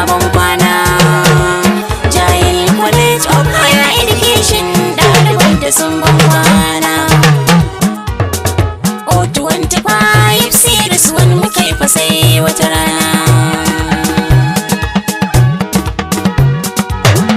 Bankwana. Gial College of Higher Education, ɗaliban da sun Bankwana. O 25 series wani muke fa sai wata rana.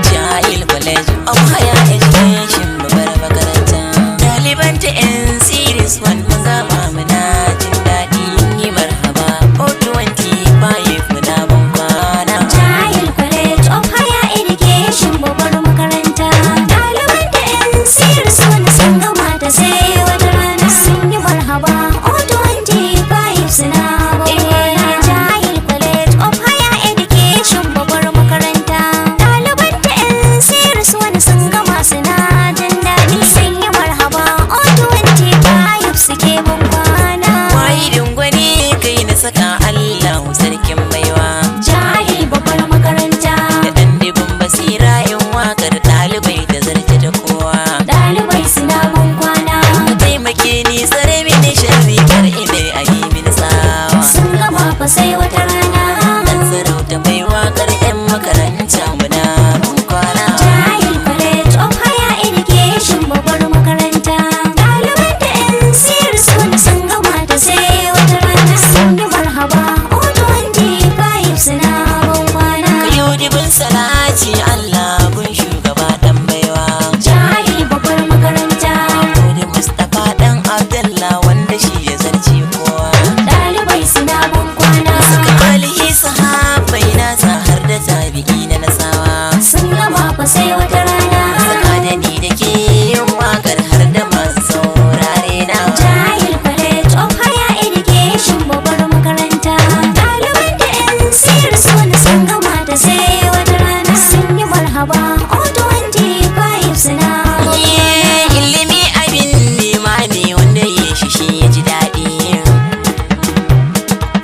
Gial College of Higher Education, babbar makaranta. Ɗaliban ta 'yan series wani mun gama muna jin daɗi yi marhaba. O 25 muna Bankwana. Gial College of Higher Education, babbar makaranta. Ɗaliban da 'yan series wani sun gama da sai wata rana. Sun yi marhaba. O 25 suna Bankwana. Gial College of Higher Education, babbar makaranta. Ɗaliban da 'yan series wani sun gama suna jin daɗi. Sun yi marhaba. O 25 suke Bankwana. Wahidin gwani kai na saka Allah sarkin baiwa. Gial babbar makaranta. Da ɗan dibin basira in waƙar ɗalibai da zarce da kowa. Ɗalibai suna Bankwana. Ka taimake ni tsare mini sharri kar ina a yi mini tsawa. Sun gama fa sai wata rana. Dan Sarauta mai waƙar 'yan makaranta muna Bankwana. Gial College of Higher Education, babbar makaranta. Ɗaliban da 'yan series wani sun gama da sai wata rana. Sun yi marhaba. O 25 suna Bankwana. Kayo dibin salati Allah gun shugaba ɗan baiwa. Gial babbar makaranta. Gode Mustapha ɗan Abdullah wanda shi ya zarce kowa. Ɗalibai suna Bankwana. Suka alihi sahabai nasa har da tabi'i na nasawa. Sun gama fa sai wata rana. Saka da ni da ke yin waƙar har da masu saurare na. Gial College of Higher Education, babbar makaranta. Ɗaliban da 'yan series wani sun gama da sai wata rana. Sun yi marhaba. O 25 suna Bankwana. Ilimi abin nema ne wanda ya shi ya ji daɗi.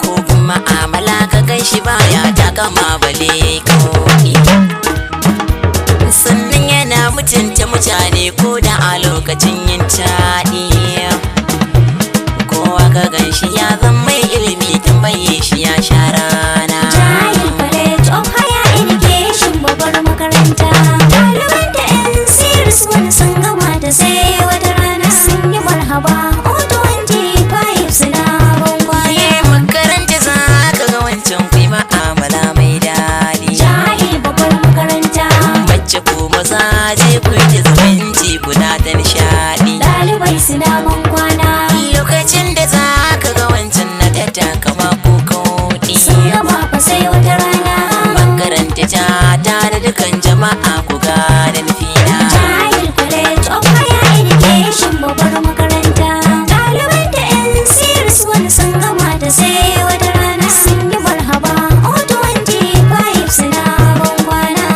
Ko kuma amala ka gan shi baya ta kama bale kawai. Sannan yana mutunta mutane ko da a lokacin yin taɗi. Kowa ka gan shi ya zama mai ilimi tambaye shi ya sha rana. Gial College of Higher Education, babbar makaranta. Ɗaliban da 'yan series wani sun gama da sai wata rana. Sun yi marhaba. O 25 suna Bankwana. Makaranta za ka ga wancan kai ma'amala mai daɗi. Gial babbar makaranta. Mace ko maza je ku yi zumunci kuna da nishaɗi. Ɗalibai suna Bankwana. Lokacin da za ka ga wancan na tattaka mako kauɗi. Sun gama fa sai wata rana. Makaranta ta tare dukan jama'a ku gane nufina. Gial College of Higher Education, babbar makaranta. Ɗaliban da 'yan series wani sun gama da sai wata rana. Sun yi marhaba. O 25 suna Bankwana.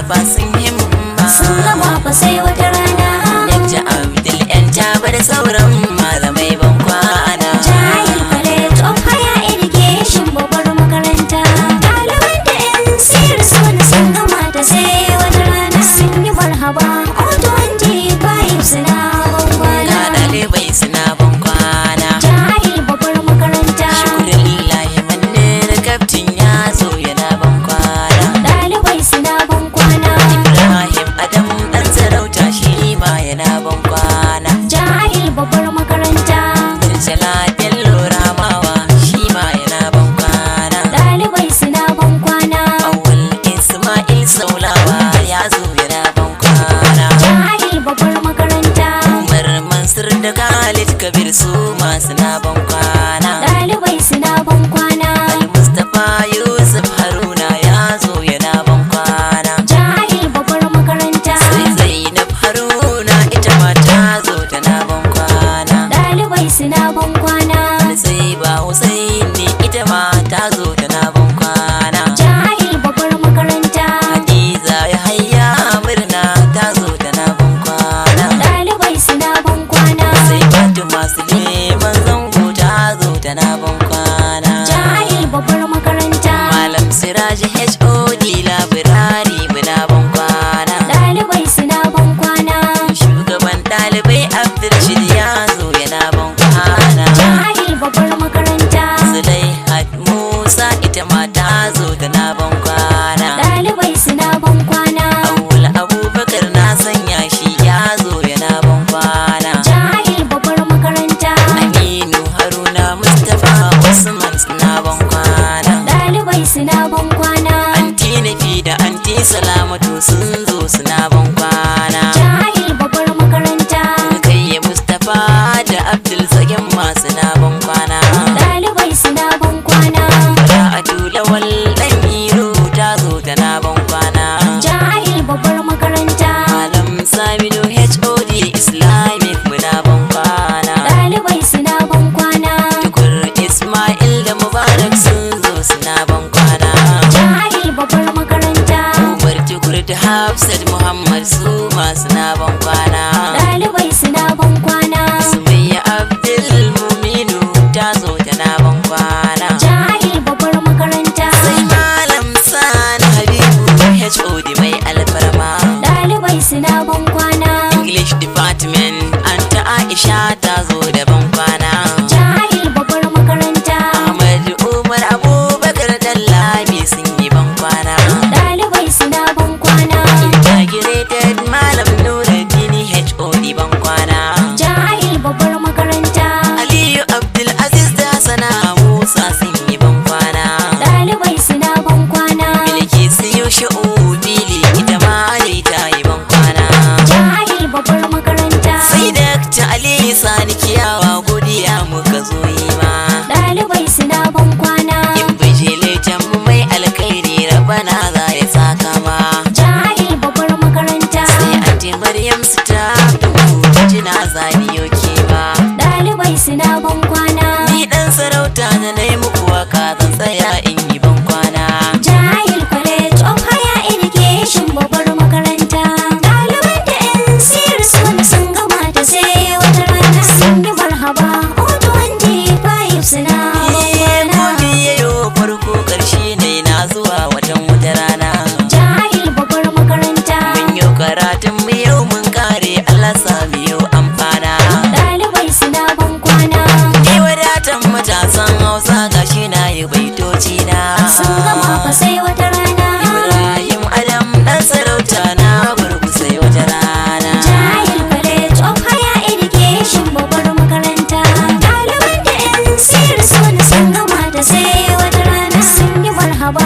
ba sun himma. sun gama fa sai wata rana. Dakta Abdul yan taba da sauran malamai Bankwana. Gial College of Higher Education babbar makaranta. Ɗaliban da 'yan series wani sun gama ta sai wata rana. Sun yi marhaba O25 suna Bankwana. Ga ɗalibai suna Bankwana. Gial babbar makaranta. Shukrulillahi mannin kaftin ya zo yana Bankwana. Ɗalibai suna Bankwana. Ibrahim Adam ɗan Sarauta shi ma yana Bankwana. Gial babbar makaranta. Murtala Bello Ramawa shi ma yana Bankwana. Ɗalibai suna Bankwana. Awul Ismail Saulawa ya zo yana Bankwana. Gial babbar makaranta. Umar Mansur da Khalid Kabir su ma suna Bankwana. Ɗalibai suna Bankwana. Al-Mustapha Yusuf Haruna ya zo yana Bankwana. Gial babbar makaranta. Sai Zainab Haruna ita ma ta zo tana Bankwana. Ɗalibai suna Bankwana. Sai ba Hussein ne ita ma ta zo tana Bankwana. Gial babbar makaranta. Hadiza Yahaya murna ta zo tana Bankwana. Ɗalibai suna Bankwana. Sai Fatima Suleiman Zango ta zo tana Bankwana. Gial babbar makaranta. Malam Siraj HOD Labirari muna Bankwana. Ɗalibai suna Bankwana. Shugaban ɗalibai Abdulrashid ya zo yana Bankwana. Gial babbar makaranta. Zulaihat Musa ita ma ta zo tana Bankwana. Ɗalibai suna Bankwana. Awul Abubakar na sanya shi ya zo yana Bankwana. Gial babbar makaranta. Aminu Haruna Mustapha Usman suna Bankwana. Ɗalibai suna Bankwana. Anti Nafi da Anti Salamatu sun zo suna Bankwana. Gial babbar makaranta. Kayye Mustapha da Abdul Sagin ma suna Bankwana. Ɗalibai suna Bankwana. Ra'atu Lawal ɗan Iro ta zo tana Bankwana. Gial babbar makaranta. Malam Saminu HOD Islamic muna Bankwana. Ɗalibai suna Bankwana. Tukur Ismail da Mubarak sun zo suna Bankwana. Gial babbar makaranta. Umar Tukur da Hafsat Muhammad su ma suna Bankwana. Ɗalibai suna Bankwana. Sumayya Abdul Muminu ta zo tana Bankwana. Gial babbar makaranta. Sai Malam Sani Habibu HOD mai alfarma. Ɗalibai suna Bankwana. English Department Anta Aisha ta zo da Bankwana. Gial babbar makaranta. Ahmad Umar Abubakar Dallami sun yi Bankwana. Ɗalibai suna Bankwana. Integrated Malam Nuruddin HOD Bankwana. Gial babbar makaranta. Aliyu Abdul Aziz da Sana Musa sun yi Bankwana. Ɗalibai suna Bankwana. Bilkisu Yusha'u Bili ita ma dai ta yi Bankwana. Gial babbar makaranta. Sai Dakta Ali Sani Kiyawa godiya muka zo yi ma. Ɗalibai suna Bankwana. In bijilaitan mu mai alkhairi rabana za ya saka ma. Gial babbar makaranta. Sai Anti Maryam su ta jina zaniyo ke ma. Ɗalibai suna Bankwana. Ni dan sarauta na nai muku waka zan tsaya in yi Bankwana. Gial College of Higher Education babbar makaranta. Ɗaliban da 'yan series wani sun gama ta sai wata rana. Sun yi marhaba O25 suna Bankwana. Komi yayo farko ƙarshe ne na zuwa wata rana. Gial babbar makaranta. Mun yi karatun mu yau mun kare Allah sami yau amfana. Ɗalibai suna Bankwana. Ni wadatan matasan Hausa gashi na yi baitoci na. Sun gama fa sai wata rana. Ibrahim Adam dan Sarauta na burku sai wata rana. Gial College of Higher Education babbar makaranta. Ɗaliban da 'yan series wani sun gama ta sai wata rana. Sun yi marhaba